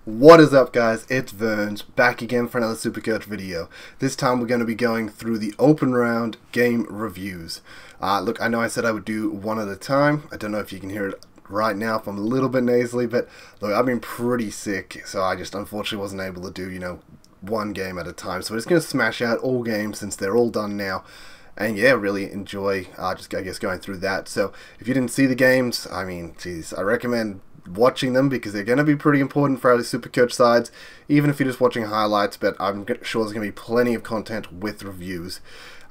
What is up, guys? It's Verns, back again for another Supercoach video. This time we're going to be going through the open round game reviews. Look, I know I said I would do one at a time. I don't know if you can hear it right now if I'm a little bit nasally, but look, I've been pretty sick, so I just unfortunately wasn't able to do, one game at a time. So we're just going to smash out all games since they're all done now. And yeah, really enjoy just, I guess, going through that. So if you didn't see the games, I mean, geez, I recommend watching them because they're going to be pretty important for our Supercoach sides, even if you're just watching highlights, but I'm sure there's going to be plenty of content with reviews.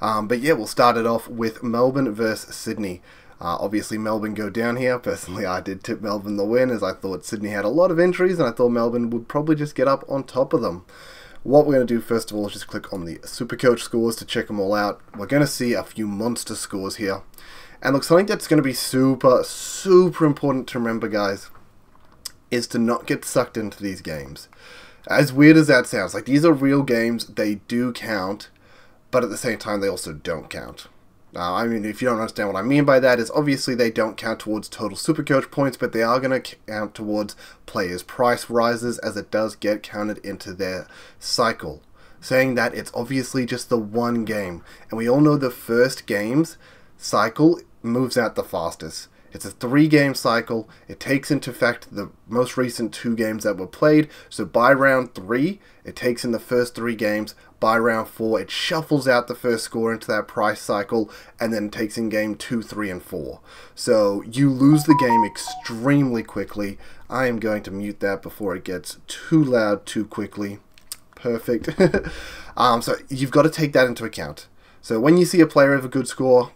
But yeah, we'll start it off with Melbourne versus Sydney. Obviously Melbourne go down here. Personally, I did tip Melbourne the win, as I thought Sydney had a lot of injuries and I thought Melbourne would probably just get up on top of them. What we're going to do first of all is just click on the Supercoach scores to check them all out. We're going to see a few monster scores here. And look, something that's going to be super important to remember, guys, is to not get sucked into these games. As weird as that sounds, like, these are real games, they do count, but at the same time they also don't count. I mean, if you don't understand what I mean by that, is obviously they don't count towards total Supercoach points, but they are going to count towards players' price rises, as it does get counted into their cycle. Saying that, it's obviously just the one game, and we all know the first game's cycle moves out the fastest. It's a 3-game cycle. It takes into effect the most recent 2 games that were played. So by round 3, it takes in the first 3 games. By round 4, it shuffles out the first score into that price cycle and then takes in game 2, 3, and 4. So you lose the game extremely quickly. I am going to mute that before it gets too loud too quickly. Perfect. So you've got to take that into account. So when you see a player have a good score,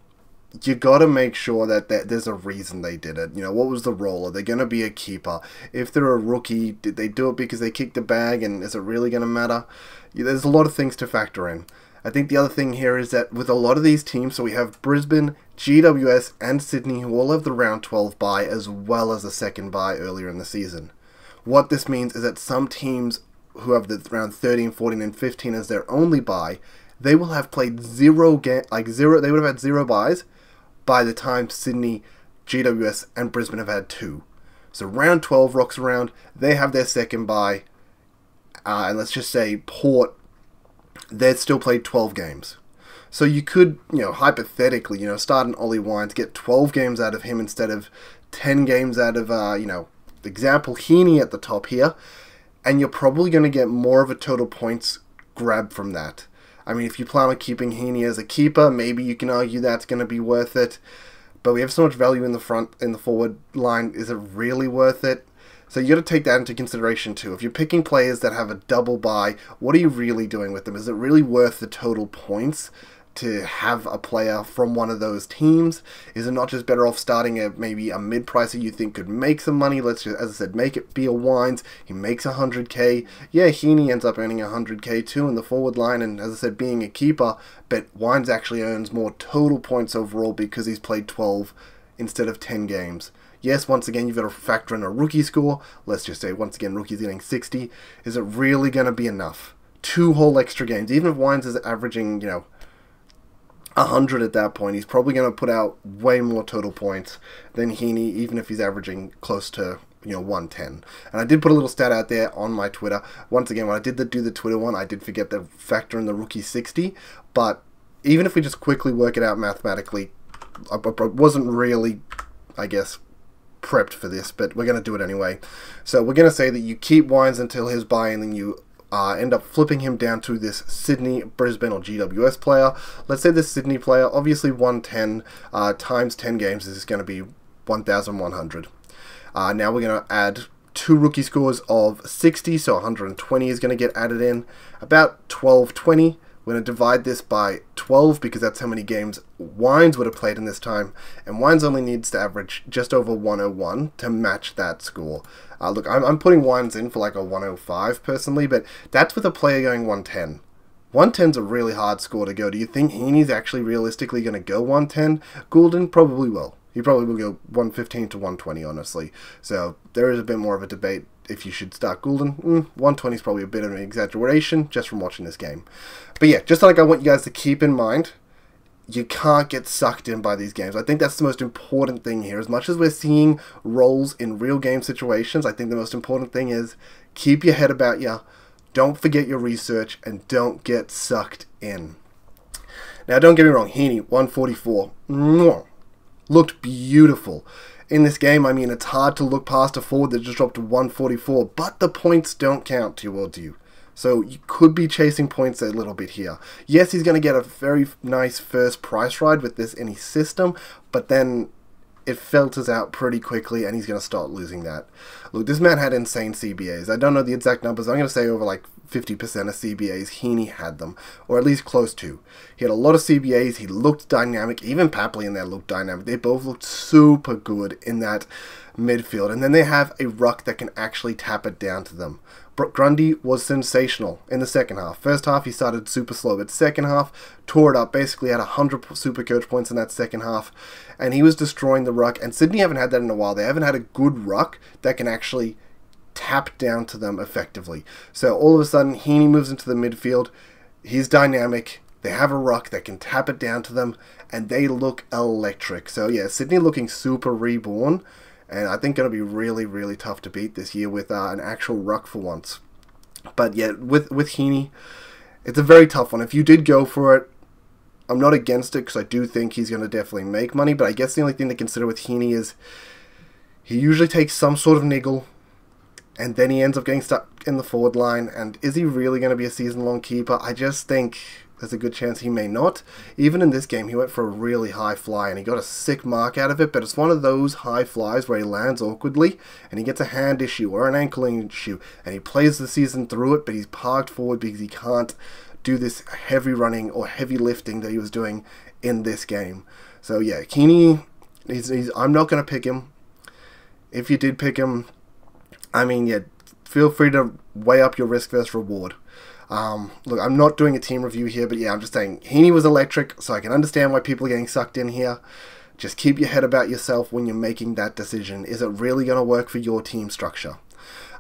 you got to make sure that there's a reason they did it. What was the role? Are they going to be a keeper? If they're a rookie, did they do it because they kicked the bag, and is it really going to matter? There's a lot of things to factor in. I think the other thing here is that with a lot of these teams, so we have Brisbane, GWS, and Sydney, who all have the round 12 bye as well as a second bye earlier in the season. What this means is that some teams who have the round 13, 14, and 15 as their only bye, they will have played they would have had 0 byes by the time Sydney, GWS, and Brisbane have had 2. So round 12 rocks around, they have their second bye, and let's just say Port, they've still played 12 games. So you could, hypothetically, start an Ollie Wines, get 12 games out of him instead of 10 games out of, example, Heaney at the top here, and you're probably going to get more of a total points grab from that. I mean, if you plan on keeping Heaney as a keeper, maybe you can argue that's going to be worth it. But we have so much value in the forward line. Is it really worth it? So you got to take that into consideration too. If you're picking players that have a double bye, what are you really doing with them? Is it really worth the total points to have a player from one of those teams? Is it not just better off starting at maybe a mid-pricer you think could make some money? Let's just, as I said, make it be a Wines. He makes 100k. Yeah, Heaney ends up earning 100k too in the forward line, and as I said, being a keeper, but Wines actually earns more total points overall because he's played 12 instead of 10 games. Yes, once again, you've got to factor in a rookie score. Let's just say, once again, rookie's getting 60. Is it really going to be enough? 2 whole extra games. Even if Wines is averaging, 100 at that point, he's probably going to put out way more total points than Heaney, even if he's averaging close to 110. And I did put a little stat out there on my Twitter. Once again, when I did do the Twitter one, I did forget to factor in the rookie 60. But even if we just quickly work it out mathematically, I wasn't really, I guess, prepped for this, but we're going to do it anyway. So we're going to say that you keep Wines until his bye, and then you end up flipping him down to this Sydney, Brisbane, or GWS player. Let's say this Sydney player, obviously 110 times 10 games is going to be 1,100. Now we're going to add 2 rookie scores of 60, so 120 is going to get added in. About 1220. We're going to divide this by 12 because that's how many games Wines would have played in this time. And Wines only needs to average just over 101 to match that score. Look, I'm putting Wines in for like a 105 personally, but that's with a player going 110. 110's a really hard score to go. Do you think Heaney's actually realistically going to go 110? Goulden probably will. He probably will go 115 to 120, honestly. So there is a bit more of a debate if you should start Goulden. 120 is probably a bit of an exaggeration just from watching this game. But yeah, just like I want you guys to keep in mind, you can't get sucked in by these games. I think that's the most important thing here. As much as we're seeing roles in real game situations, I think the most important thing is keep your head about you. Don't forget your research and don't get sucked in. Now, don't get me wrong, Heaney, 144. Looked beautiful. In this game, I mean, it's hard to look past a forward that just dropped to 144, but the points don't count towards you. So you could be chasing points a little bit here. Yes, he's going to get a very nice first price ride with this in his system, but then it filters out pretty quickly and he's going to start losing that. Look, this man had insane CBAs. I don't know the exact numbers. I'm going to say over like 50% of CBAs, Heaney had them, or at least close to. He had a lot of CBAs. He looked dynamic. Even Papley in there looked dynamic. They both looked super good in that midfield. And then they have a ruck that can actually tap it down to them. Grundy was sensational in the second half. First half, he started super slow, but second half, tore it up, basically had 100 Supercoach points in that second half, and he was destroying the ruck, and Sydney haven't had that in a while. They haven't had a good ruck that can actually tap down to them effectively. So all of a sudden, Heaney moves into the midfield. He's dynamic. They have a ruck that can tap it down to them, and they look electric. So yeah, Sydney looking super reborn. And I think it'll be really, really tough to beat this year with an actual ruck for once. But yeah, with Heaney, it's a very tough one. If you did go for it, I'm not against it because I do think he's going to definitely make money. But I guess the only thing to consider with Heaney is he usually takes some sort of niggle, and then he ends up getting stuck in the forward line. And is he really going to be a season-long keeper? I just think there's a good chance he may not. Even in this game, he went for a really high fly, and he got a sick mark out of it, but it's one of those high flies where he lands awkwardly, and he gets a hand issue or an ankle issue, and he plays the season through it, but he's parked forward because he can't do this heavy running or heavy lifting that he was doing in this game. So yeah, Heaney, I'm not going to pick him. If you did pick him, I mean, yeah, feel free to weigh up your risk versus reward. Look, I'm not doing a team review here, but yeah, I'm just saying Heaney was electric, so I can understand why people are getting sucked in here. Just keep your head about yourself when you're making that decision. Is it really going to work for your team structure?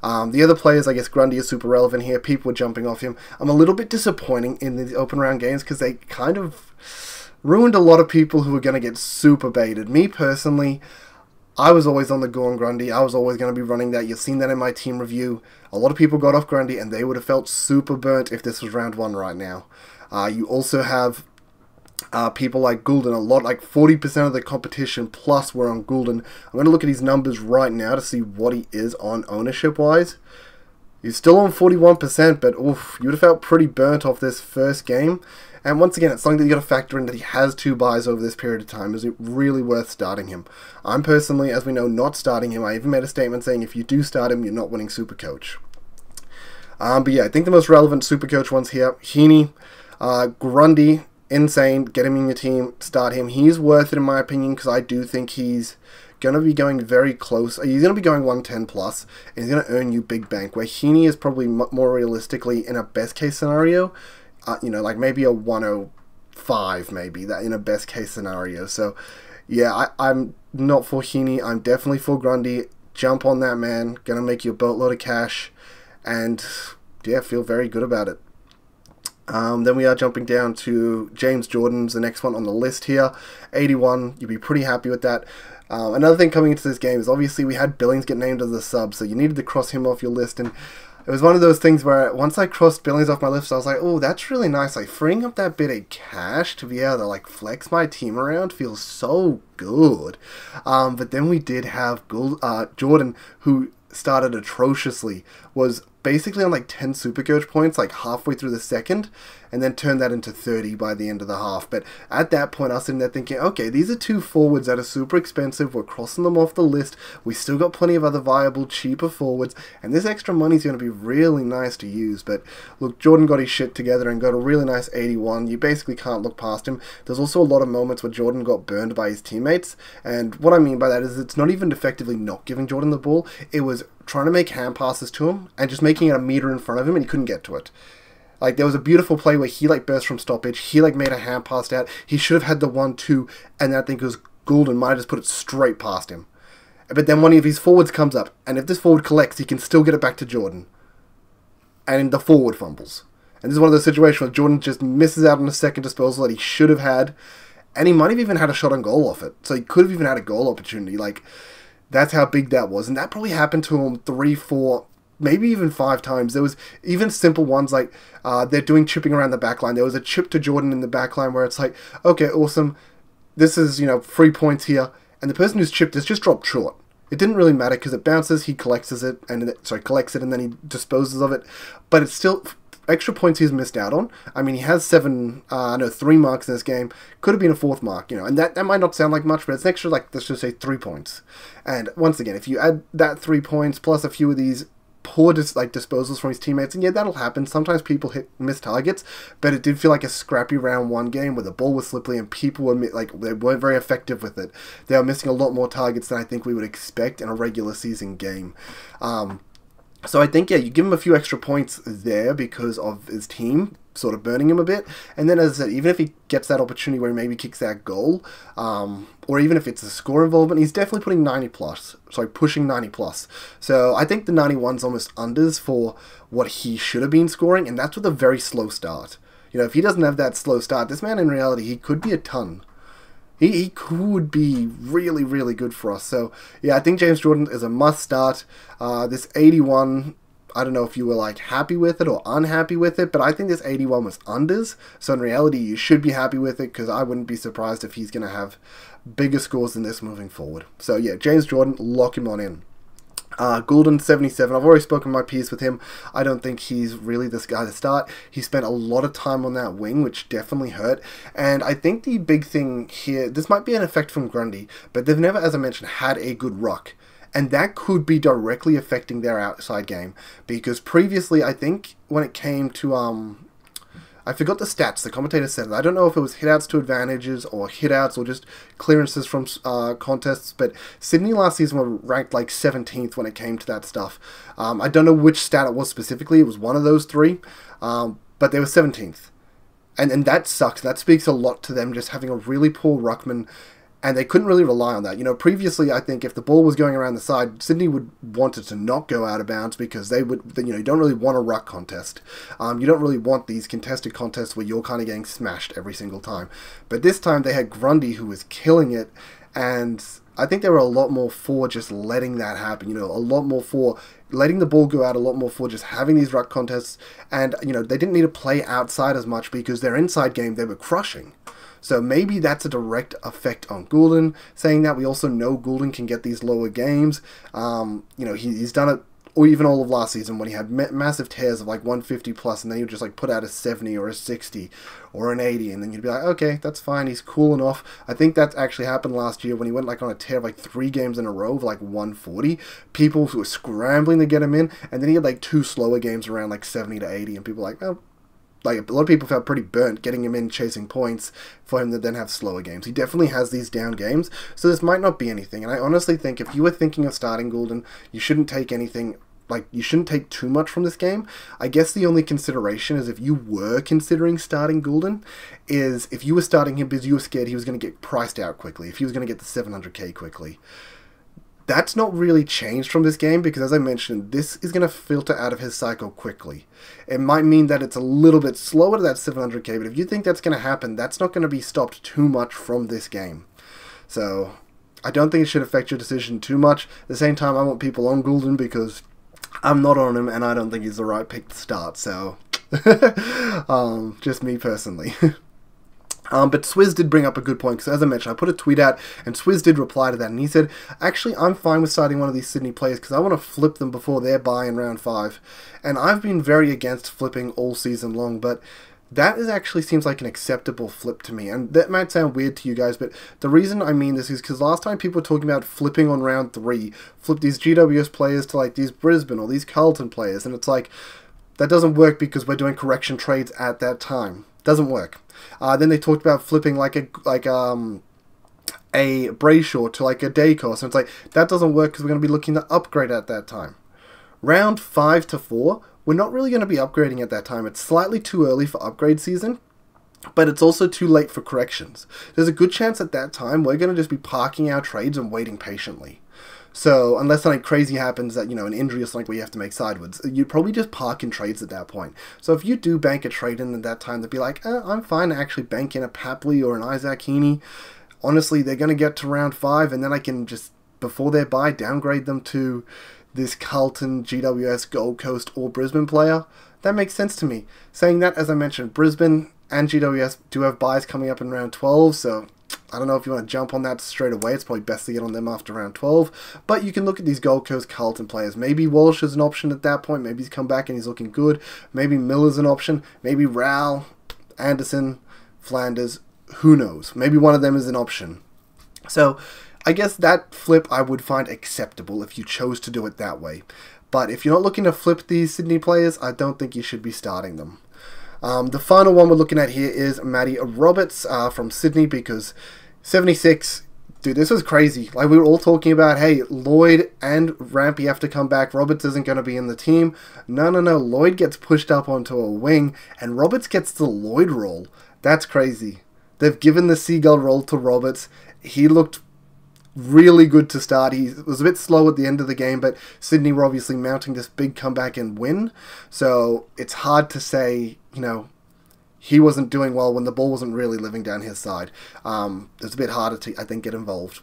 The other players, I guess Grundy is super relevant here. People were jumping off him. I'm a little bit disappointing in the open round games because they kind of ruined a lot of people who were going to get super baited. Me personally, I was always on the go on Grundy. I was always going to be running that. You've seen that in my team review. A lot of people got off Grundy, and they would have felt super burnt if this was round 1 right now. You also have people like Goulden. Like 40% of the competition plus were on Goulden. I'm going to look at his numbers right now to see what he is on ownership-wise. He's still on 41%, but oof, you would have felt pretty burnt off this first game. And once again, it's something that you got to factor in that he has 2 buys over this period of time. Is it really worth starting him? I'm personally, as we know, not starting him. I even made a statement saying if you do start him, you're not winning Supercoach. But yeah, I think the most relevant Supercoach ones here, Heaney, Grundy, insane, get him in your team, start him. He's worth it in my opinion because I do think he's going to be going very close. He's going to be going 110 plus, and he's going to earn you big bank, where Heaney is probably more realistically in a best case scenario, you know, like maybe a 105 maybe, that in a best case scenario. So yeah, I'm not for Heaney. I'm definitely for Grundy. Jump on that man. Going to make you a boatload of cash. And yeah, feel very good about it. Then we are jumping down to James Jordan's the next one on the list here. 81. You'd be pretty happy with that. Another thing coming into this game is obviously we had Billings get named as a sub, so you needed to cross him off your list. And it was one of those things where once I crossed Billings off my list, I was like, oh, that's really nice. Like, freeing up that bit of cash to be able to, like, flex my team around feels so good. But then we did have Jordan, who started atrociously, was basically on, like, 10 Supercoach points, like, halfway through the second, and then turned that into 30 by the end of the half. But at that point, I was sitting there thinking, okay, these are 2 forwards that are super expensive. We're crossing them off the list. We still got plenty of other viable, cheaper forwards, and this extra money is going to be really nice to use. But look, Jordan got his shit together and got a really nice 81. You basically can't look past him. There's also a lot of moments where Jordan got burned by his teammates, and what I mean by that is it's not even effectively not giving Jordan the ball. It was trying to make hand passes to him and just making it a meter in front of him, and he couldn't get to it. Like, there was a beautiful play where he, like, burst from stoppage. He, like, made a hand pass out. He should have had the 1-2, and I think it was Goulden might have just put it straight past him. But then one of his forwards comes up, and if this forward collects, he can still get it back to Jordan. And the forward fumbles. And this is one of those situations where Jordan just misses out on a second disposal that he should have had, and he might have even had a shot on goal off it. So he could have even had a goal opportunity. Like, that's how big that was. And that probably happened to him 3, 4, maybe even 5 times. There was even simple ones like they're doing chipping around the back line. There was a chip to Jordan in the back line where it's like, okay, awesome. This is, 3 points here. And the person who's chipped has just dropped short. It didn't really matter because it bounces, he collects it, and then he disposes of it. But it's still extra points he's missed out on. I mean, he has 3 marks in this game. Could have been a 4th mark, and that might not sound like much, but it's an extra, let's just say 3 points. And once again, if you add that 3 points plus a few of these poor disposals from his teammates, and yeah, that'll happen. Sometimes people miss targets, but it did feel like a scrappy round 1 game where the ball was slippery and people were they weren't very effective with it. They were missing a lot more targets than I think we would expect in a regular season game. So I think, yeah, you give him a few extra points there because of his team sort of burning him a bit. And then, as I said, even if he gets that opportunity where he maybe kicks that goal, or even if it's a score involvement, he's definitely pushing 90 plus. So I think the 91's almost unders for what he should have been scoring, and that's with a very slow start. If he doesn't have that slow start, this man in reality, he could be a ton. He could be really, really good for us. So, yeah, I think James Jordan is a must start. This 81, I don't know if you were happy with it or unhappy with it, but I think this 81 was unders. So in reality, you should be happy with it because I wouldn't be surprised if he's going to have bigger scores than this moving forward. So yeah, James Jordan, lock him on in. Goulden, 77. I've already spoken my piece with him. I don't think he's really this guy to start. He spent a lot of time on that wing, which definitely hurt. And I think the big thing here, this might be an effect from Grundy, but they've never, as I mentioned, had a good ruck. And that could be directly affecting their outside game. Because previously, I think, when it came to, I forgot the stats, the commentator said it. I don't know if it was hitouts to advantages, or hitouts, or just clearances from contests, but Sydney last season were ranked 17th when it came to that stuff. I don't know which stat it was specifically, it was one of those 3, but they were 17th. And that sucks. That speaks a lot to them just having a really poor ruckman, and they couldn't really rely on that. Previously, I think if the ball was going around the side, Sydney would want it to not go out of bounds because they would, you don't really want a ruck contest. You don't really want these contested contests where you're kind of getting smashed every single time. But this time they had Grundy who was killing it, and I think they were a lot more for just letting that happen. A lot more for letting the ball go out, a lot more for just having these ruck contests, and they didn't need to play outside as much because their inside game they were crushing. So maybe that's a direct effect on Goulden. Saying that, we also know Goulden can get these lower games. He's done it, or even all of last season when he had massive tears of 150 plus, and then he'd just put out a 70 or a 60 or an 80, and then you'd be like, okay, that's fine, he's cooling off. I think that actually happened last year when he went on a tear of 3 games in a row of 140. People were scrambling to get him in, and then he had 2 slower games around 70 to 80, and people were like, oh. A lot of people felt pretty burnt getting him in chasing points for him to then have slower games. He definitely has these down games, so this might not be anything. And I honestly think if you were thinking of starting Goulden, you shouldn't take anything, you shouldn't take too much from this game. I guess the only consideration is if you were considering starting Goulden, is if you were starting him because you were scared he was going to get priced out quickly, if he was going to get the 700k quickly. That's not really changed from this game because, as I mentioned, this is going to filter out of his cycle quickly. It might mean that it's a little bit slower to that 700k, but if you think that's going to happen, that's not going to be stopped too much from this game. So, I don't think it should affect your decision too much. At the same time, I want people on Goulden because I'm not on him and I don't think he's the right pick to start, so just me personally. But Swizz did bring up a good point, because as I mentioned, I put a tweet out, and Swizz did reply to that, and he said, actually, I'm fine with starting one of these Sydney players, because I want to flip them before their bye in round 5. And I've been very against flipping all season long, but that actually seems like an acceptable flip to me. And that might sound weird to you guys, but the reason I mean this is because last time people were talking about flipping on round 3, flip these GWS players to these Brisbane or these Carlton players, and it's that doesn't work because we're doing correction trades at that time. Doesn't work. Then they talked about flipping a Brayshaw to a Dacos, and it's that doesn't work because we're going to be looking to upgrade at that time. Round 5 to 4, we're not really going to be upgrading at that time. It's slightly too early for upgrade season, but it's also too late for corrections. There's a good chance at that time we're going to just be parking our trades and waiting patiently. So, unless something crazy happens that, an injury or something where you have to make sidewards, you'd probably just park in trades at that point. So if you do bank a trade in at that time, they'd be I'm fine to actually bank in a Papley or an Isaac Heaney. Honestly, they're going to get to round 5, and then I can just, before their bye, downgrade them to this Carlton, GWS, Gold Coast or Brisbane player, that makes sense to me. Saying that, as I mentioned, Brisbane and GWS do have buys coming up in round 12, so I don't know if you want to jump on that straight away. It's probably best to get on them after round 12. But you can look at these Gold Coast Carlton players. Maybe Walsh is an option at that point. Maybe he's come back and he's looking good. Maybe Miller's an option. Maybe Rowell, Anderson, Flanders. Who knows? Maybe one of them is an option. So I guess that flip I would find acceptable if you chose to do it that way. But if you're not looking to flip these Sydney players, I don't think you should be starting them. The final one we're looking at here is Matty Roberts from Sydney, because 76, dude, this was crazy. Like, we were all talking about, hey, Lloyd and Rampy have to come back. Roberts isn't going to be in the team. No. Lloyd gets pushed up onto a wing, and Roberts gets the Lloyd role. That's crazy. They've given the Seagull role to Roberts. He looked really good to start. He was a bit slow at the end of the game, but Sydney were obviously mounting this big comeback and win. So it's hard to say, you know, he wasn't doing well when the ball wasn't really living down his side. It's a bit harder to, I think, get involved.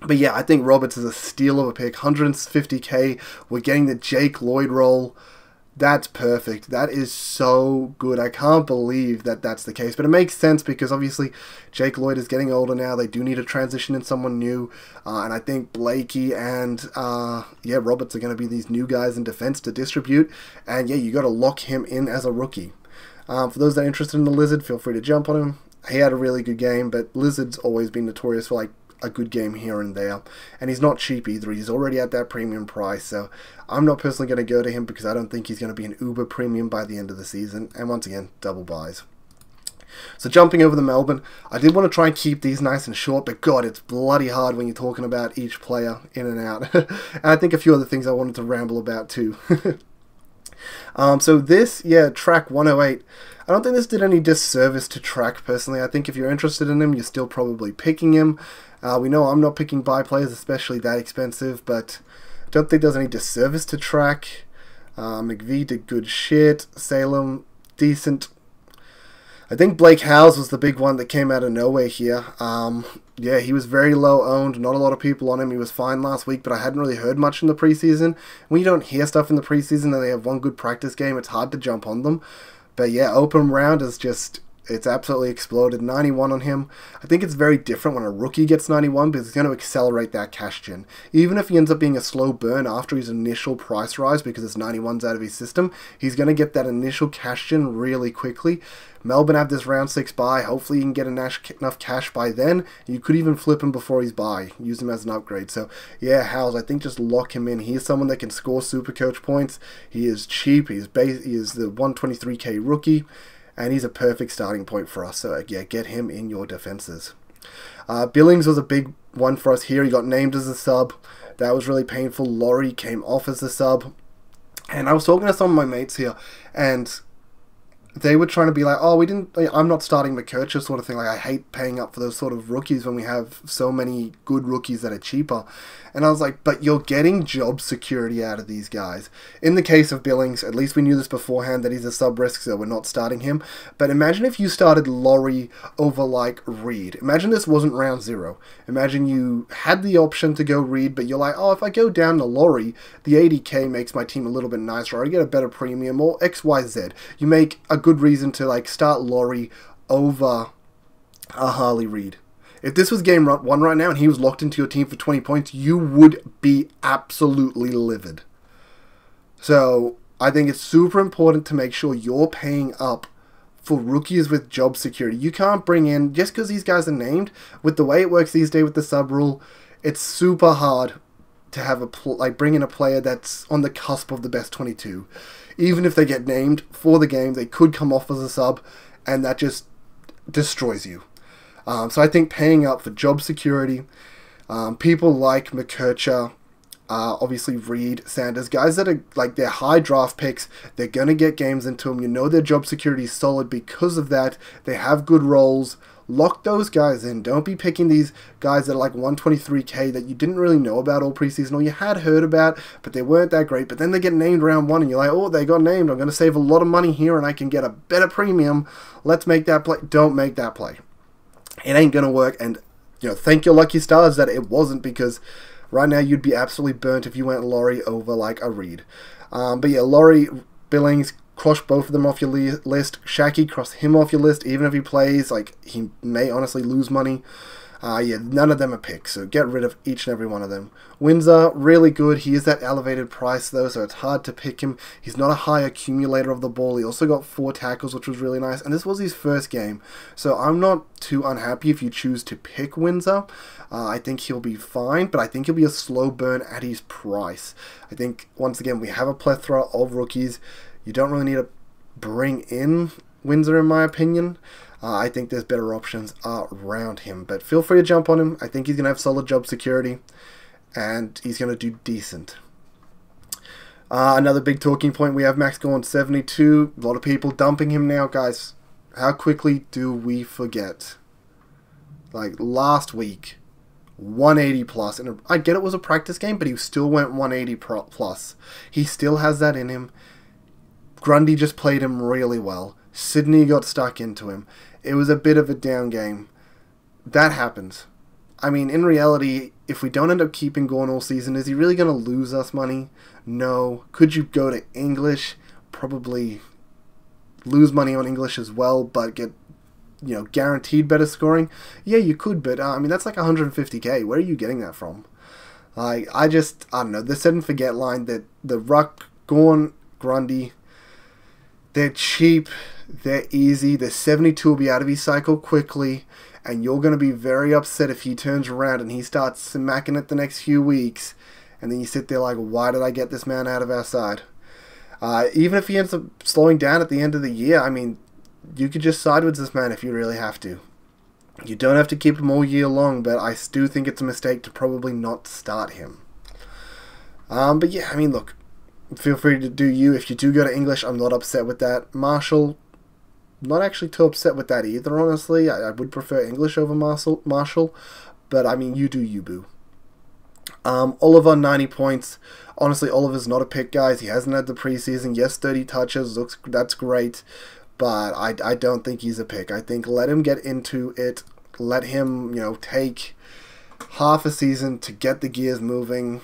But yeah, I think Roberts is a steal of a pick. 150k. We're getting the Jake Lloyd role. That's perfect. That is so good. I can't believe that that's the case. But it makes sense because obviously Jake Lloyd is getting older now. They do need a transition in someone new. And I think Blakey and Roberts are going to be these new guys in defense to distribute. And yeah, you got to lock him in as a rookie. For those that are interested in the Lizard, feel free to jump on him. He had a really good game, but Lizard's always been notorious for like a good game here and there, and he's not cheap either. He's already at that premium price, so I'm not personally going to go to him because I don't think he's going to be an uber premium by the end of the season. And once again, double buys. So jumping over to Melbourne, I did want to try and keep these nice and short, but God, it's bloody hard when you're talking about each player in and out. And I think a few other things I wanted to ramble about too. So this, track 108, I don't think this did any disservice to track personally. I think if you're interested in him, you're still probably picking him. We know I'm not picking buy players, especially that expensive, but I don't think there's any disservice to track. McVie did good shit. Salem, decent. I think Blake Howes was the big one that came out of nowhere here. Yeah, he was very low owned. Not a lot of people on him. He was fine last week, but I hadn't really heard much in the preseason. When you don't hear stuff in the preseason and they have one good practice game, it's hard to jump on them. But yeah, open round is just, it's absolutely exploded. 91 on him. I think it's very different when a rookie gets 91 because it's going to accelerate that cash gen. Even if he ends up being a slow burn after his initial price rise because it's 91s out of his system, he's going to get that initial cash gen really quickly. Melbourne have this round 6 buy. Hopefully you can get enough cash by then. You could even flip him before he's buy. Use him as an upgrade. So yeah, Howes, I think just lock him in. He's someone that can score Supercoach points. He is cheap. He is the 123k rookie. And he's a perfect starting point for us. So yeah, get him in your defenses. Billings was a big one for us here. He got named as a sub. That was really painful. Laurie came off as a sub. And I was talking to some of my mates here, and they were trying to be like, oh, I'm not starting McKercher sort of thing. Like, I hate paying up for those sort of rookies when we have so many good rookies that are cheaper. And I was like, but you're getting job security out of these guys. In the case of Billings, at least we knew this beforehand that he's a sub-risk, so we're not starting him. But imagine if you started Laurie over, like, Reed. Imagine this wasn't round 0. Imagine you had the option to go Reed, but you're like, oh, if I go down to Laurie, the 80k makes my team a little bit nicer, or I get a better premium, or XYZ. You make a good reason to, like, start Laurie over a Harley Reid. If this was game 1 right now and he was locked into your team for 20 points, you would be absolutely livid. So I think it's super important to make sure you're paying up for rookies with job security. You can't bring in, just because these guys are named, with the way it works these days with the sub rule, it's super hard to have bring in a player that's on the cusp of the best 22. Even if they get named for the game, they could come off as a sub, and that just destroys you. So I think paying up for job security, people like McKercher, obviously Reed, Sanders, guys that are like they're high draft picks, they're going to get games into them. You know their job security is solid because of that. They have good roles. Lock those guys in. Don't be picking these guys that are like 123k that you didn't really know about all preseason or you had heard about, but they weren't that great. But then they get named round 1 and you're like, oh, they got named. I'm going to save a lot of money here and I can get a better premium. Let's make that play. Don't make that play. It ain't going to work. And, you know, thank your lucky stars that it wasn't, because Right now, you'd be absolutely burnt if you went Laurie over like a Reed. But yeah, Laurie, Billings, cross both of them off your list. Shaki, cross him off your list. Even if he plays, like, he may honestly lose money. Yeah, none of them are picks, so get rid of each and every one of them. Windsor, really good. He is that elevated price, though, so it's hard to pick him. He's not a high accumulator of the ball. He also got 4 tackles, which was really nice, and this was his first game, so I'm not too unhappy if you choose to pick Windsor. I think he'll be fine, but I think he'll be a slow burn at his price. I think, once again, we have a plethora of rookies. You don't really need to bring in Windsor, in my opinion. I think there's better options around him, but feel free to jump on him. I think he's going to have solid job security, and he's going to do decent. Another big talking point, we have Max Gorn 72. A lot of people dumping him now, guys. How quickly do we forget? Like, last week, 180 plus, and I get it was a practice game, but he still went 180 plus. He still has that in him. Grundy just played him really well. Sydney got stuck into him. It was a bit of a down game. That happens. I mean, in reality, if we don't end up keeping Gorn all season, is he really going to lose us money? No. Could you go to English? Probably lose money on English as well, but get, you know, guaranteed better scoring? Yeah, you could, but I mean, that's like 150k. Where are you getting that from? Like, I don't know. The set and forget line, that the Ruck, Gorn, Grundy, they're cheap, they're easy, the 72 will be out of his cycle quickly, and you're going to be very upset if he turns around and he starts smacking it the next few weeks, and then you sit there like, why did I get this man out of our side? Even if he ends up slowing down at the end of the year, I mean, you could just side with this man if you really have to. You don't have to keep him all year long, but I do think it's a mistake to probably not start him. But yeah, I mean, look, feel free to do you. If you do go to English, I'm not upset with that. Marshall, not actually too upset with that either, honestly. I would prefer English over Marshall, but I mean, you do you, boo. Oliver, 90 points. Honestly, Oliver's not a pick, guys. He hasn't had the preseason. Yes, 30 touches. That's great, but I don't think he's a pick. I think let him get into it. Let him, you know, take half a season to get the gears moving,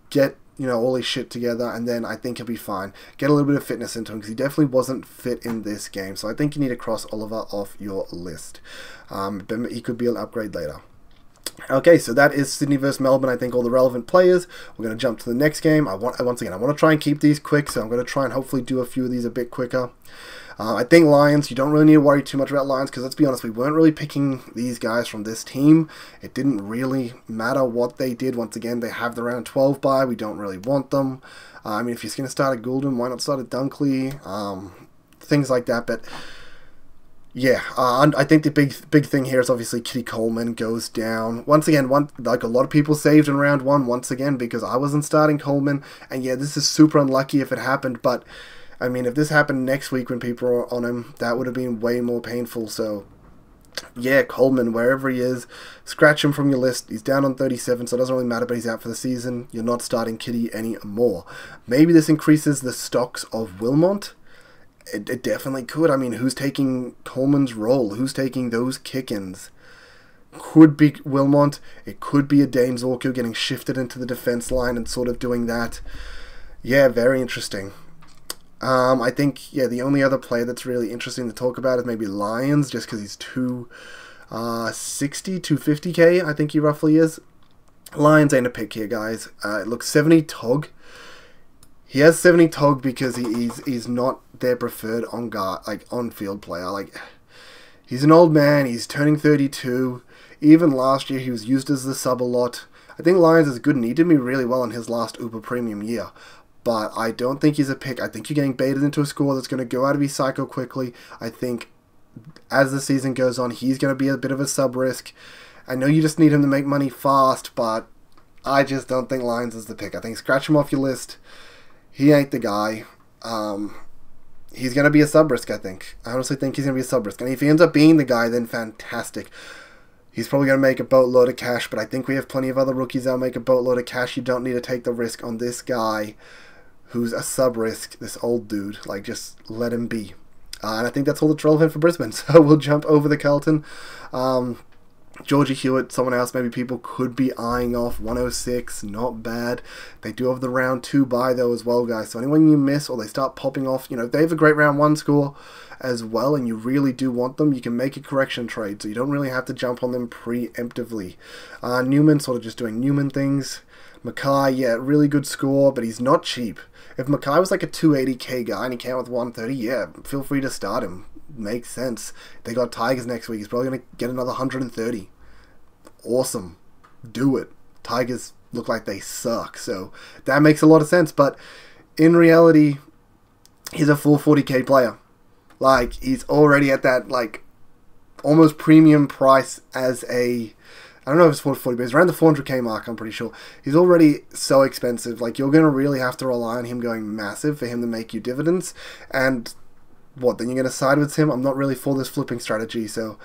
get, you know, all his shit together, and then I think he'll be fine. Get a little bit of fitness into him, because he definitely wasn't fit in this game. So I think you need to cross Oliver off your list. But he could be an upgrade later. Okay, so that is Sydney versus Melbourne. I think all the relevant players. We're going to jump to the next game. Once again, I want to try and keep these quick, so I'm going to try and hopefully do a few of these a bit quicker. I think Lions, you don't really need to worry too much about Lions, because let's be honest, we weren't really picking these guys from this team. It didn't really matter what they did. Once again, they have the round 12 bye. We don't really want them. I mean, if you're going to start a Goulden, why not start a Dunkley? Things like that, but yeah, I think the big thing here is obviously Kitty Coleman goes down. Once again, like a lot of people saved in round 1, once again, because I wasn't starting Coleman, and yeah, this is super unlucky if it happened, but I mean, if this happened next week when people are on him, that would have been way more painful. So yeah, Coleman, wherever he is, scratch him from your list. He's down on 37, so it doesn't really matter, but he's out for the season. You're not starting Kitty anymore. Maybe this increases the stocks of Wilmot. It definitely could. I mean, who's taking Coleman's role? Who's taking those kick-ins? Could be Wilmot. It could be a Dane Zorko getting shifted into the defense line and sort of doing that. Yeah, very interesting. I think, yeah, the only other player that's really interesting to talk about is maybe Lions, just because he's 250k, I think he roughly is. Lions ain't a pick here, guys. Look, 70 Tog. He has 70 Tog because he's not their preferred on-field player. Like, he's an old man. He's turning 32. Even last year, he was used as the sub a lot. I think Lions is good, and he did me really well in his last Uber Premium year. But I don't think he's a pick. I think you're getting baited into a score that's going to go out of his cycle quickly. I think as the season goes on, he's going to be a bit of a sub-risk. I know you just need him to make money fast, but I just don't think Lions is the pick. I think scratch him off your list. He ain't the guy. He's going to be a sub-risk, I think. I honestly think he's going to be a sub-risk. And if he ends up being the guy, then fantastic. He's probably going to make a boatload of cash, but I think we have plenty of other rookies that'll make a boatload of cash. You don't need to take the risk on this guy who's a sub-risk, this old dude. Like, just let him be. And I think that's all that's relevant for Brisbane. So we'll jump over the Carlton. Georgie Hewitt, someone else maybe people could be eyeing off. 106, not bad. They do have the round 2 bye though as well, guys. So anyone you miss or they start popping off, you know, if they have a great round 1 score as well and you really do want them, you can make a correction trade. So you don't really have to jump on them preemptively. Newman, sort of just doing Newman things. Mackay, yeah, really good score, but he's not cheap. If Mackay was like a 280k guy and he came with 130, yeah, feel free to start him. Makes sense. They got Tigers next week. He's probably going to get another 130. Awesome. Do it. Tigers look like they suck, so that makes a lot of sense. But in reality, he's a full 40k player. Like, he's already at that, like, almost premium price as a... I don't know if it's 440, but he's around the 400k mark, I'm pretty sure. He's already so expensive. Like, you're going to really have to rely on him going massive for him to make you dividends. And what, then you're going to side with him? I'm not really for this flipping strategy, so...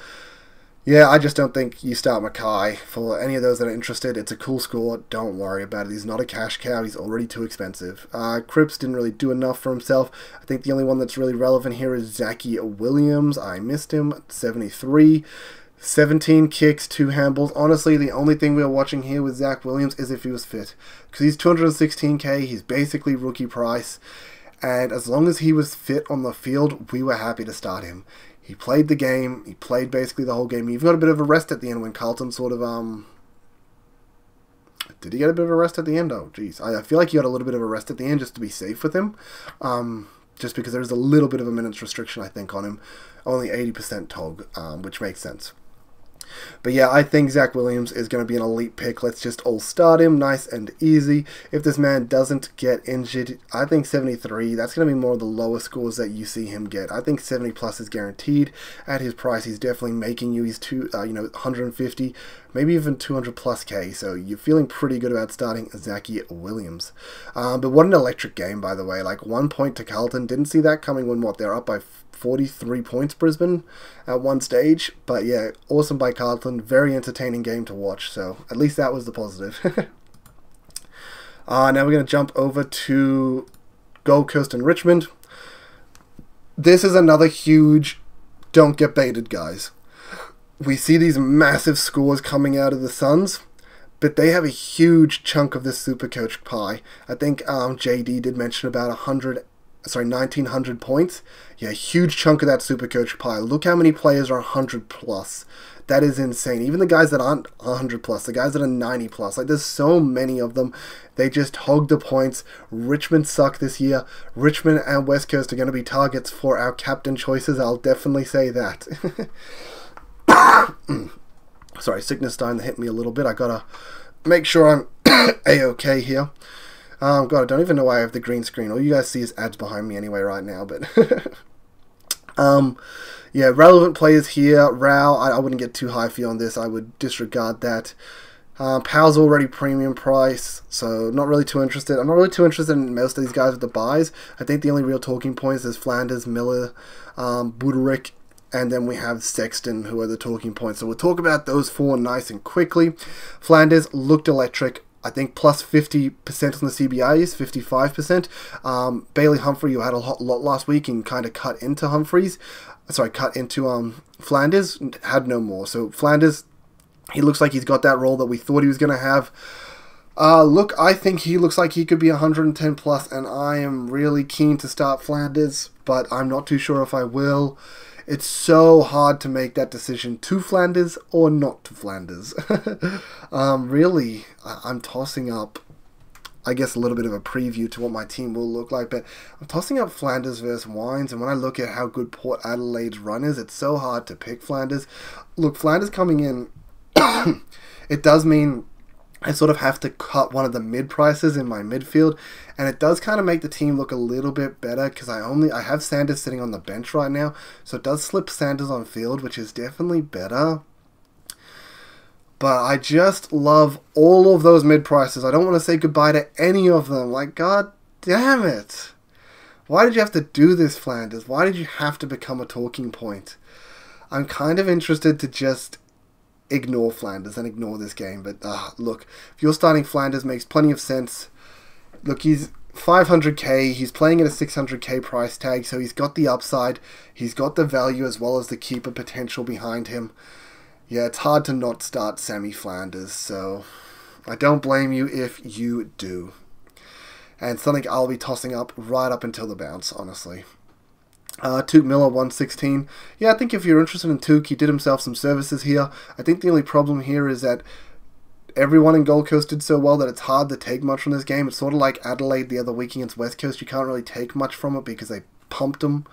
yeah, I just don't think you start Mackay. For any of those that are interested, it's a cool score. Don't worry about it. He's not a cash cow. He's already too expensive. Cripps didn't really do enough for himself. I think the only one that's really relevant here is Zachy Williams. I missed him at 73. 17 kicks, 2 handballs. Honestly, the only thing we are watching here with Zach Williams is if he was fit. Because he's 216k. He's basically rookie price. And as long as he was fit on the field, we were happy to start him. He played the game. He played basically the whole game. He even got a bit of a rest at the end when Carlton sort of, did he get a bit of a rest at the end? Oh, jeez. I feel like he got a little bit of a rest at the end just to be safe with him. Just because there's a little bit of a minutes restriction, I think, on him. Only 80% TOG, which makes sense. But yeah, I think Zach Williams is going to be an elite pick. Let's just all start him. Nice and easy. If this man doesn't get injured, I think 73. That's going to be more of the lower scores that you see him get. I think 70 plus is guaranteed. At his price, he's definitely making you his 150, maybe even 200 plus K. So you're feeling pretty good about starting Zachy Williams. But what an electric game, by the way. Like 1 point to Carlton. Didn't see that coming when they're up by 43 points, Brisbane, at one stage. But yeah, awesome by Carlton. Very entertaining game to watch. So at least that was the positive. Now we're going to jump over to Gold Coast and Richmond. This is another huge don't get baited, guys. We see these massive scores coming out of the Suns, but they have a huge chunk of this Supercoach pie. I think JD did mention about 1,900 points. Yeah, a huge chunk of that Supercoach pie. Look how many players are 100 plus. That is insane. Even the guys that aren't 100 plus, the guys that are 90 plus. Like, there's so many of them. They just hog the points. Richmond suck this year. Richmond and West Coast are going to be targets for our captain choices. I'll definitely say that. Sorry, sickness starting to hit me a little bit. I gotta make sure I'm A-okay here. God, I don't even know why I have the green screen. All you guys see is ads behind me anyway right now, but... yeah, relevant players here. Rao, I wouldn't get too high for you on this. I would disregard that. Powell's already premium price, so not really too interested. I'm not really too interested in most of these guys with the buys. I think the only real talking points is Flanders, Miller, Buderick, and then we have Sexton, who are the talking points. So we'll talk about those four nice and quickly. Flanders looked electric. I think plus 50% on the CBAs, 55%. Bailey Humphrey, you had a lot last week and kind of cut into Flanders, had no more. So Flanders, he looks like he's got that role that we thought he was going to have. Look, I think he looks like he could be 110 plus, and I am really keen to start Flanders, but I'm not too sure if I will. It's so hard to make that decision to Flanders or not to Flanders. Really, I'm tossing up, I guess, a little bit of a preview to what my team will look like, but I'm tossing up Flanders versus Wines, and when I look at how good Port Adelaide's run is, it's so hard to pick Flanders. Look, Flanders coming in, it does mean I sort of have to cut one of the mid prices in my midfield, and it does kind of make the team look a little bit better because I have Sanders sitting on the bench right now, so it does slip Sanders on field, which is definitely better. But I just love all of those mid prices. I don't want to say goodbye to any of them. Like, god damn it. Why did you have to do this, Flanders? Why did you have to become a talking point? I'm kind of interested to just ignore Flanders and ignore this game, but look, if you're starting Flanders, makes plenty of sense. Look, he's 500k, he's playing at a 600k price tag, so he's got the upside, he's got the value as well as the keeper potential behind him. Yeah, it's hard to not start Sammy Flanders, so I don't blame you if you do. And something I'll be tossing up right up until the bounce, honestly. Tuke Miller, 116. Yeah, I think if you're interested in Tuke, he did himself some services here. I think the only problem here is that everyone in Gold Coast did so well that it's hard to take much from this game. It's sort of like Adelaide the other week against West Coast. You can't really take much from it because they pumped them.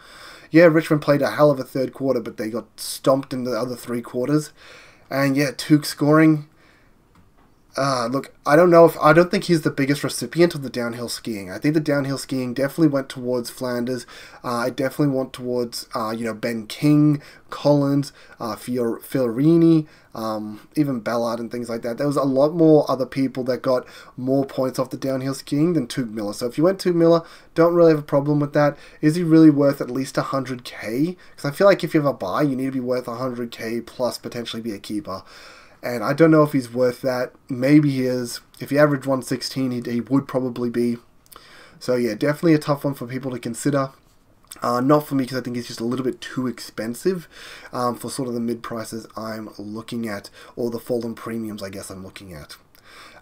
Yeah, Richmond played a hell of a third quarter, but they got stomped in the other 3 quarters. And yeah, Tuke scoring. Look, I don't think he's the biggest recipient of the downhill skiing. I think the downhill skiing definitely went towards Flanders. I definitely went towards, Ben King, Collins, Fiorini, even Ballard and things like that. There was a lot more other people that got more points off the downhill skiing than Tuke Miller. So if you went Tuke Miller, don't really have a problem with that. Is he really worth at least 100k? Because I feel like if you have a buy, you need to be worth 100k plus potentially be a keeper. And I don't know if he's worth that. Maybe he is. If he averaged 116, he would probably be. So yeah, definitely a tough one for people to consider. Not for me because I think he's just a little bit too expensive for sort of the mid prices I'm looking at, or the fallen premiums I guess I'm looking at.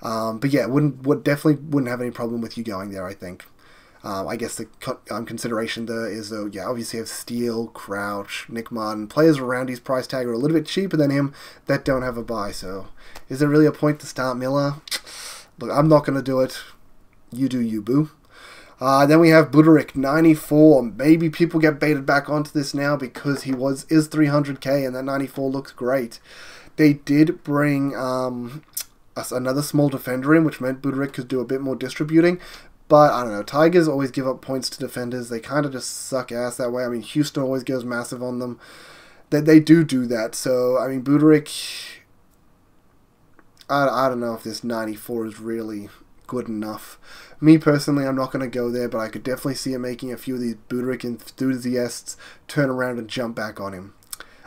But yeah, definitely wouldn't have any problem with you going there, I think. I guess the consideration there is, though, yeah, obviously you have Steele, Crouch, Nick Martin, players around his price tag are a little bit cheaper than him that don't have a buy. So, is there really a point to start Miller? Look, I'm not going to do it. You do you, boo. Then we have Buderick, 94. Maybe people get baited back onto this now because he is 300k and that 94 looks great. They did bring another small defender in, which meant Buderick could do a bit more distributing. But, I don't know, Tigers always give up points to defenders. They kind of just suck ass that way. I mean, Houston always goes massive on them. They do that. So, I mean, Buderick, I don't know if this 94 is really good enough. Me, personally, I'm not going to go there, but I could definitely see him making a few of these Buderick enthusiasts turn around and jump back on him.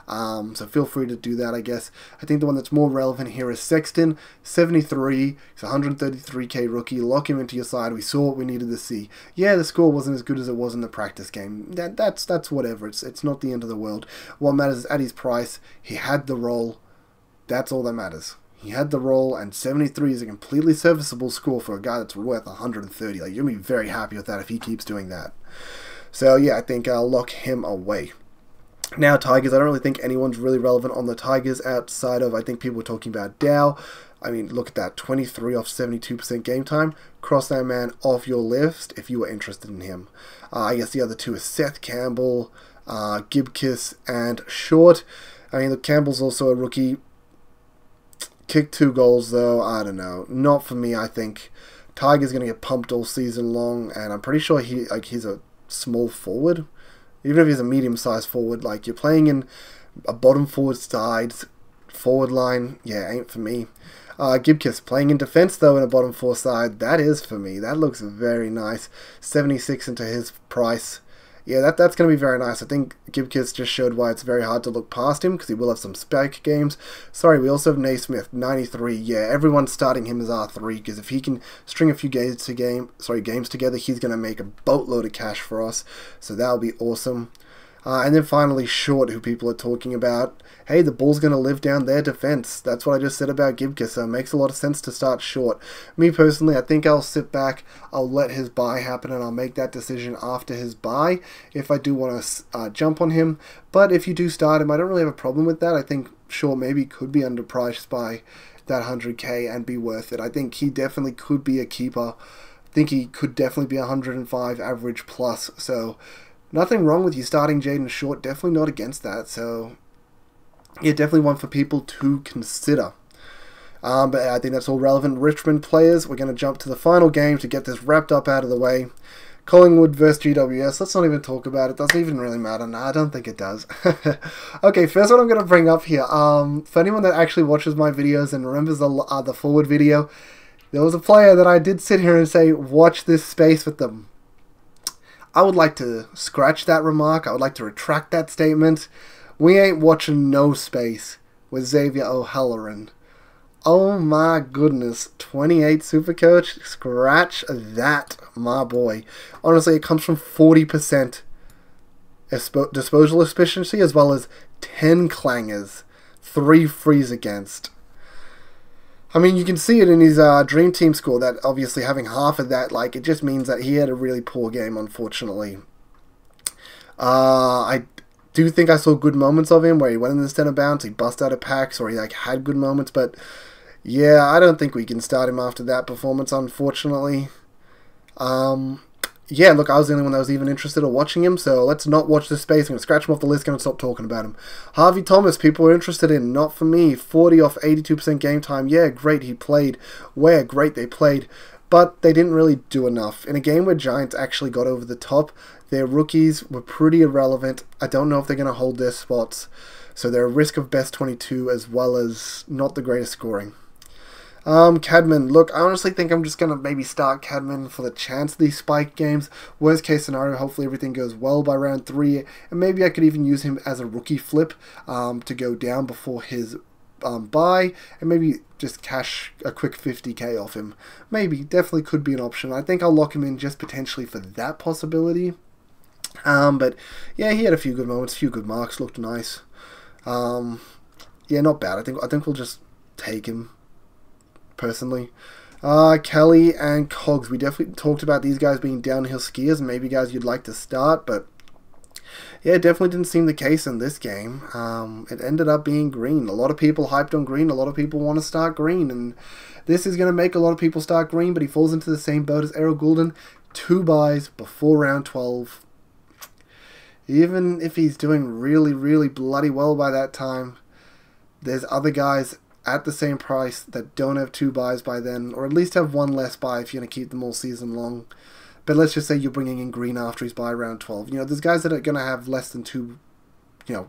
So feel free to do that, I guess. I think the one that's more relevant here is Sexton, 73. He's a 133k rookie. Lock him into your side. We saw what we needed to see. Yeah, the score wasn't as good as it was in the practice game. That's whatever. It's not the end of the world. What matters is at his price, he had the role. That's all that matters. He had the role, and 73 is a completely serviceable score for a guy that's worth 130. Like, you'll be very happy with that if he keeps doing that. So yeah, I think I'll lock him away. Now, Tigers, I don't really think anyone's really relevant on the Tigers outside of, I think people were talking about Dow. I mean, look at that, 23 off 72% game time. Cross that man off your list if you were interested in him. I guess the other two is Seth Campbell, Gibkiss, and Short. I mean, look, Campbell's also a rookie. Kicked 2 goals, though. I don't know. Not for me, I think. Tiger's going to get pumped all season long, and I'm pretty sure he's a small forward. Even if he's a medium-sized forward, like, you're playing in a bottom forward side, forward line, yeah, ain't for me. Gibkiss playing in defense, though, in a bottom 4 side, that is for me. That looks very nice. 76 into his price. Yeah, that's going to be very nice. I think Gibkiss just showed why it's very hard to look past him, because he will have some spike games. Sorry, we also have Naismith, 93. Yeah, everyone's starting him as R3, because if he can string a few games together, he's going to make a boatload of cash for us. So that'll be awesome. And then finally, Short, who people are talking about. Hey, the Bulls going to live down their defense. That's what I just said about Gibkiss, so it makes a lot of sense to start Short. Me, personally, I think I'll sit back, I'll let his buy happen, and I'll make that decision after his buy if I do want to jump on him. But if you do start him, I don't really have a problem with that. I think Short maybe could be underpriced by that 100k and be worth it. I think he definitely could be a keeper. I think he could definitely be 105 average plus, so nothing wrong with you starting Jaden Short, definitely not against that, so yeah, definitely one for people to consider. But I think that's all relevant Richmond players. We're going to jump to the final game to get this wrapped up out of the way. Collingwood versus GWS, let's not even talk about it, doesn't even really matter. No, I don't think it does. Okay, first what I'm going to bring up here, for anyone that actually watches my videos and remembers the forward video, there was a player that I did sit here and say, watch this space with them. I would like to scratch that remark. I would like to retract that statement. We ain't watching no space with Xavier O'Halloran. Oh my goodness. 28 Supercoach. Scratch that, my boy. Honestly, it comes from 40% disposal efficiency as well as 10 clangers. 3 frees against. I mean, you can see it in his Dream Team score that obviously having half of that, like, it just means that he had a really poor game, unfortunately. I do think I saw good moments of him where he went in the center bounce, he bust out of packs, or he like had good moments, but yeah, I don't think we can start him after that performance, unfortunately. Yeah, look, I was the only one that was even interested in watching him, so let's not watch this space. I'm going to scratch him off the list, going to stop talking about him. Harvey Thomas, people were interested in, not for me. 40 off 82% game time. Yeah, great, he played. Where? Great, they played. But they didn't really do enough. In a game where Giants actually got over the top, their rookies were pretty irrelevant. I don't know if they're going to hold their spots, so they're a risk of best 22 as well as not the greatest scoring. Cadman, look, I honestly think I'm just going to maybe start Cadman for the chance of these spike games. Worst case scenario, hopefully everything goes well by round 3, and maybe I could even use him as a rookie flip to go down before his buy, and maybe just cash a quick 50k off him. Maybe, definitely could be an option. I think I'll lock him in just potentially for that possibility. But yeah, he had a few good moments, a few good marks, looked nice. Yeah, not bad. I think we'll just take him. Personally, Kelly and Cogs, we definitely talked about these guys being downhill skiers, and maybe guys you'd like to start, but yeah, it definitely didn't seem the case in this game. It ended up being Green. A lot of people hyped on Green, a lot of people want to start Green, and this is going to make a lot of people start Green, but he falls into the same boat as Errol Goulden. 2 buys before round 12. Even if he's doing really, really bloody well by that time, there's other guys at the same price that don't have 2 buys by then, or at least have 1 less buy if you're going to keep them all season long. But let's just say you're bringing in Green after he's buy round 12. You know, there's guys that are going to have less than 2, you know,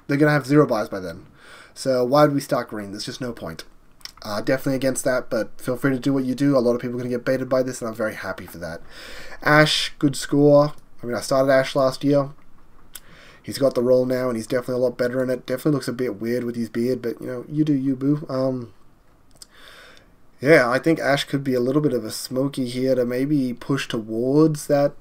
they're going to have 0 buys by then. So why would we start Green? There's just no point. Definitely against that, but feel free to do what you do. A lot of people are going to get baited by this, and I'm very happy for that. Ash, good score. I mean, I started Ash last year. He's got the role now, and he's definitely a lot better in it. Definitely looks a bit weird with his beard, but, you know, you do you, boo. Yeah, I think Ash could be a little bit of a smoky here to maybe push towards that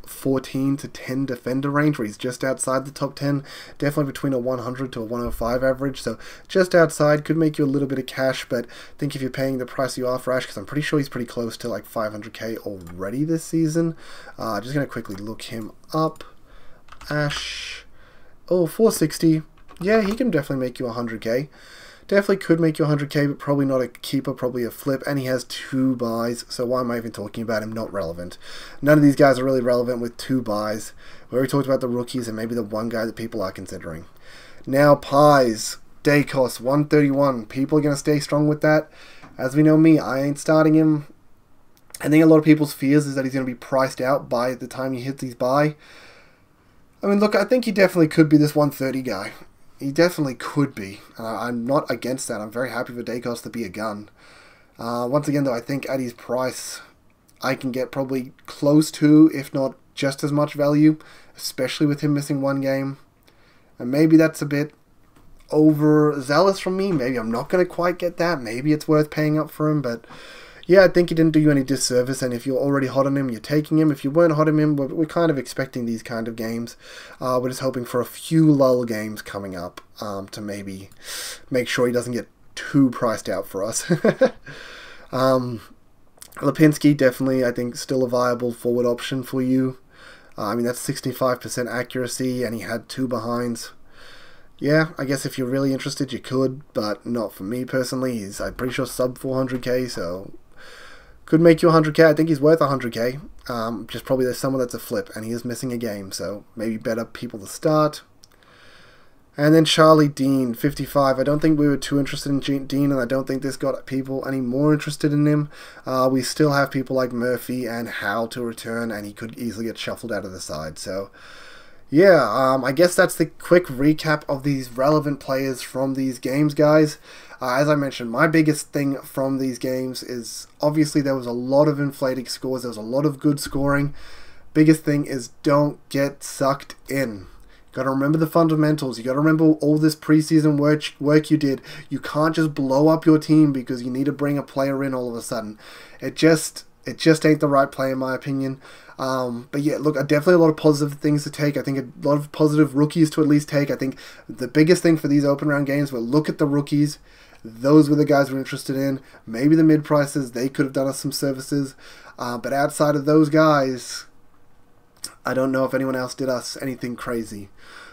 14 to 10 defender range, where he's just outside the top 10. Definitely between a 100 to a 105 average, so just outside could make you a little bit of cash, but I think if you're paying the price you are for Ash, because I'm pretty sure he's pretty close to like 500k already this season. Just going to quickly look him up. Ash, oh, 460. Yeah, he can definitely make you 100k. Definitely could make you 100k, but probably not a keeper, probably a flip. And he has 2 buys, so why am I even talking about him? Not relevant. None of these guys are really relevant with 2 buys. We already talked about the rookies and maybe the one guy that people are considering. Now, Pies, day cost 131. People are going to stay strong with that. As we know me, I ain't starting him. I think a lot of people's fears is that he's going to be priced out by the time he hits his buy. I mean, look, I think he definitely could be this 130 guy. He definitely could be. I'm not against that. I'm very happy for Dacos to be a gun. Once again, though, I think at his price, I can get probably close to, if not just as much value, especially with him missing 1 game. And maybe that's a bit overzealous from me. Maybe I'm not going to quite get that. Maybe it's worth paying up for him, but yeah, I think he didn't do you any disservice, and if you're already hot on him, you're taking him. If you weren't hot on him, we're kind of expecting these kind of games. We're just hoping for a few lull games coming up to maybe make sure he doesn't get too priced out for us. Lipinski, definitely, I think, still a viable forward option for you. I mean, that's 65% accuracy, and he had 2 behinds. Yeah, I guess if you're really interested, you could, but not for me personally. He's, I'm pretty sure, sub 400k, so could make you 100k. I think he's worth 100k. Just probably there's someone that's a flip, and he is missing a game, so maybe better people to start. And then Charlie Dean, 55. I don't think we were too interested in Dean, and I don't think this got people any more interested in him. We still have people like Murphy and Howe to return, and he could easily get shuffled out of the side. So, yeah, I guess that's the quick recap of these relevant players from these games, guys. As I mentioned, my biggest thing from these games is obviously there was a lot of inflated scores. There was a lot of good scoring. Biggest thing is don't get sucked in. You got to remember the fundamentals. You got to remember all this preseason work you did. You can't just blow up your team because you need to bring a player in all of a sudden. It just It just ain't the right play in my opinion. But yeah, look, definitely a lot of positive things to take. I think a lot of positive rookies to at least take. I think the biggest thing for these open round games were look at the rookies. Those were the guys we're interested in. Maybe the mid prices, they could have done us some services. But outside of those guys, I don't know if anyone else did us anything crazy.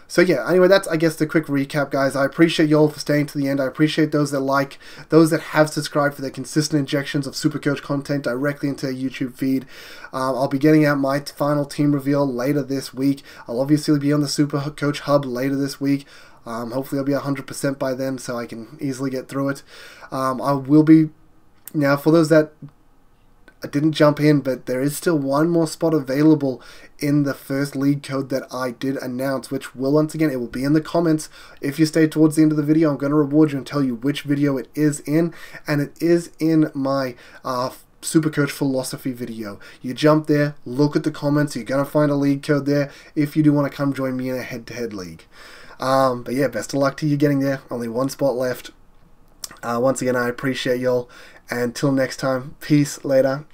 So yeah, anyway, that's, I guess, the quick recap, guys. I appreciate you all for staying to the end. I appreciate those that like, those that have subscribed for their consistent injections of Supercoach content directly into their YouTube feed. I'll be getting out my final team reveal later this week. I'll obviously be on the Supercoach Hub later this week. Hopefully I'll be 100% by then, so I can easily get through it. I will be, now for those that I didn't jump in, but there is still one more spot available in the first league code that I did announce, which will, once again, it will be in the comments. If you stay towards the end of the video, I'm going to reward you and tell you which video it is in, and it is in my Supercoach philosophy video. You jump there, look at the comments, you're going to find a league code there if you do want to come join me in a head-to-head league. But yeah, best of luck to you getting there. Only one spot left. Once again, I appreciate y'all. Until next time, peace, later.